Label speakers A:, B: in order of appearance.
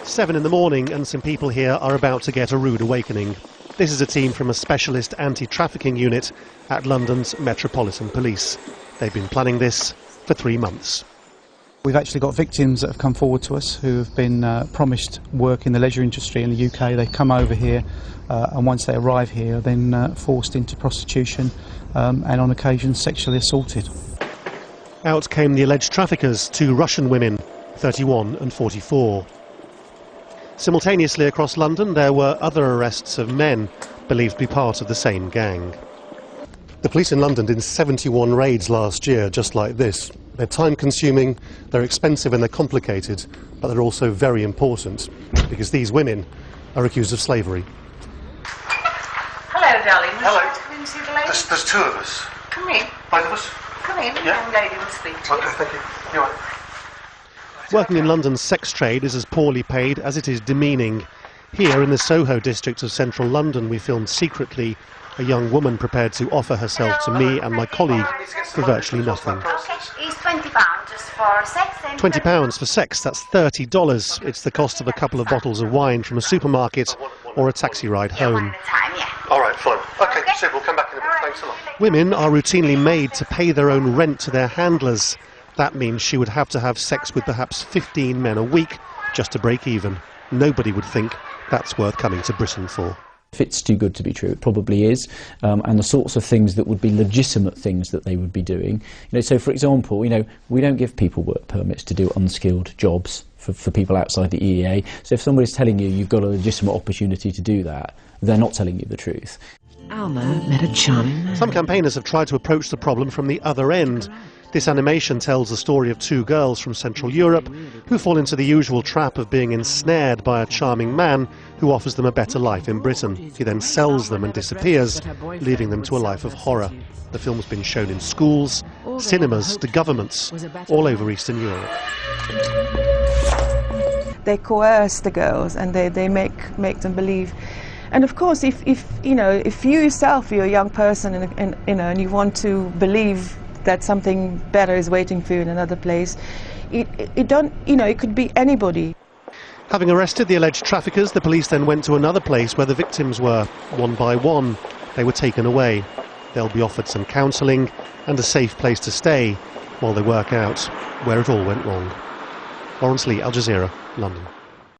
A: 7 in the morning and some people here are about to get a rude awakening. This is a team from a specialist anti-trafficking unit at London's Metropolitan Police. They've been planning this for 3 months.
B: We've actually got victims that have come forward to us who have been promised work in the leisure industry in the UK. They come over here and once they arrive here are then forced into prostitution and on occasion sexually assaulted.
A: Out came the alleged traffickers, 2 Russian women, 31 and 44. Simultaneously across London there were other arrests of men believed to be part of the same gang. The police in London did 71 raids last year just like this. They're time-consuming, they're expensive and they're complicated, but they're also very important because these women are accused of slavery.
C: Hello, darling.
D: Hello.
C: Would you like to come in and see the lady?
D: There's 2 of us.
C: Come in.
D: Both of us?
C: Come in. The
D: Yeah.
C: young lady will speak to you.
D: Okay, thank you. You're right.
A: Working in London's sex trade is as poorly paid as it is demeaning. Here in the Soho district of central London we filmed secretly a young woman prepared to offer herself to me and my colleague for virtually nothing.
C: Okay, it's £20 just for sex. And
A: £20 for sex, that's $30. It's the cost of a couple of bottles of wine from a supermarket or a taxi ride home.
C: One at a time, yeah.
D: All right, fine. Okay, so we'll come back in a bit. Thanks a lot.
A: Women are routinely made to pay their own rent to their handlers. That means she would have to have sex with perhaps 15 men a week just to break even. Nobody would think that's worth coming to Britain for.
E: If it's too good to be true, it probably is, and the sorts of things that would be legitimate things that they would be doing. So for example, we don't give people work permits to do unskilled jobs for people outside the EEA. So if somebody's telling you you've got a legitimate opportunity to do that, they're not telling you the truth.
F: Alma met a charming man.
A: Some campaigners have tried to approach the problem from the other end. This animation tells the story of 2 girls from Central Europe who fall into the usual trap of being ensnared by a charming man who offers them a better life in Britain. He then sells them and disappears, leaving them to a life of horror. The film's been shown in schools, cinemas, to governments all over Eastern Europe.
G: They coerce the girls and they make them believe. And of course, if you yourself, you're a young person and you want to believe that something better is waiting for you in another place, it could be anybody.
A: Having arrested the alleged traffickers, the police then went to another place where the victims were. One by one, they were taken away. They'll be offered some counselling and a safe place to stay while they work out where it all went wrong. Laurence, Al Jazeera, London.